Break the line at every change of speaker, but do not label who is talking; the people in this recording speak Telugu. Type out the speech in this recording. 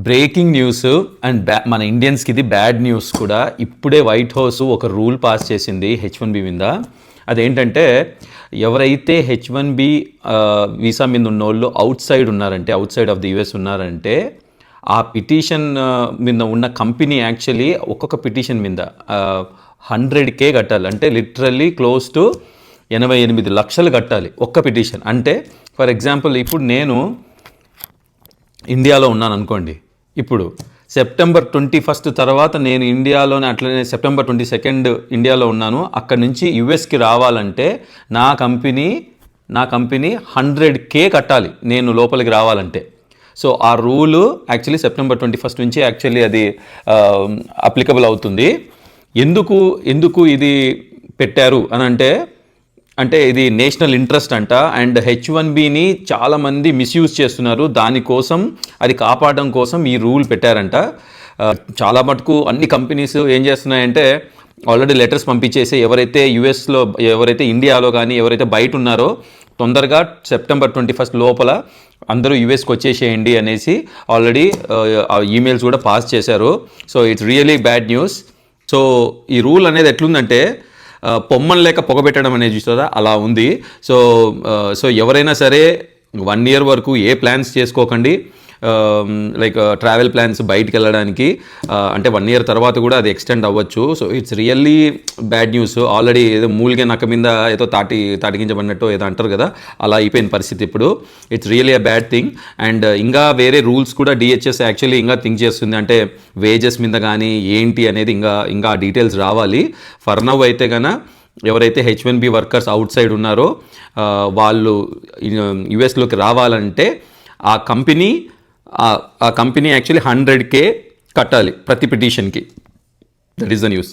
బ్రేకింగ్ న్యూస్ అండ్ మన ఇండియన్స్కి ఇది బ్యాడ్ న్యూస్ కూడా. ఇప్పుడే వైట్ హౌస్ ఒక రూల్ పాస్ చేసింది H1B మీద. అదేంటంటే ఎవరైతే H1B వీసా మీద ఉన్నోళ్ళు out side of the US ఉన్నారంటే ఆ పిటిషన్ మీద ఉన్న కంపెనీ యాక్చువల్లీ ఒక్కొక్క పిటిషన్ మీద 100K కట్టాలి. అంటే లిటరల్లీ క్లోజ్ టు 88 లక్షలు కట్టాలి ఒక్క పిటిషన్. అంటే ఫర్ ఎగ్జాంపుల్ ఇప్పుడు నేను ఇండియాలో ఉన్నాను అనుకోండి, ఇప్పుడు సెప్టెంబర్ 21 తర్వాత నేను ఇండియాలోనే, అట్లనే సెప్టెంబర్ 22 ఇండియాలో ఉన్నాను. అక్కడి నుంచి యుఎస్కి రావాలంటే నా కంపెనీ 100K కట్టాలి నేను లోపలికి రావాలంటే. సో ఆ రూలు యాక్చువల్లీ సెప్టెంబర్ 21 నుంచి యాక్చువల్లీ అది అప్లికబుల్ అవుతుంది. ఎందుకు ఇది పెట్టారు అని అంటే ఇది నేషనల్ ఇంట్రెస్ట్ అంట. అండ్ H1Bని చాలామంది మిస్యూజ్ చేస్తున్నారు. దానికోసం అది కాపాడడం కోసం ఈ రూల్ పెట్టారంట. చాలా మటుకు అన్ని కంపెనీస్ ఏం చేస్తున్నాయంటే ఆల్రెడీ లెటర్స్ పంపించేసి ఎవరైతే ఇండియాలో కానీ ఎవరైతే బయట ఉన్నారో తొందరగా సెప్టెంబర్ 21 లోపల అందరూ యుఎస్కి వచ్చేసేయండి అనేసి ఆల్రెడీ ఈమెయిల్స్ కూడా పాస్ చేశారు. So it's really bad news. So ఈ రూల్ అనేది ఎట్లుందంటే పొమ్మన్ లేక పొగబెట్టడం అనేది చూస్తారా అలా ఉంది. సో ఎవరైనా సరే 1 year వరకు ఏ ప్లాన్స్ చేసుకోకండి. లైక్ ట్రావెల్ ప్లాన్స్ బయటికి వెళ్ళడానికి, అంటే 1 year తర్వాత కూడా అది ఎక్స్టెండ్ అవ్వచ్చు. So it's really bad news. Already ఏదో మూలిగే నక్క మీద ఏదో తాటికించబడినట్టు ఏదో అంటారు కదా, అలా అయిపోయిన పరిస్థితి ఇప్పుడు. It's really a bad thing. And ఇంకా వేరే రూల్స్ కూడా DHS యాక్చువల్లీ ఇంకా థింక్ చేస్తుంది. అంటే వేజెస్ మీద కానీ ఏంటి అనేది ఇంకా ఆ డీటెయిల్స్ రావాలి. ఫర్ నౌ అయితే కన్నా ఎవరైతే H1B వర్కర్స్ అవుట్ సైడ్ ఉన్నారో వాళ్ళు యుఎస్లోకి రావాలంటే ఆ కంపెనీ యాక్చువల్లీ 100K కట్టాలి ప్రతి పిటిషన్కి. That is the news.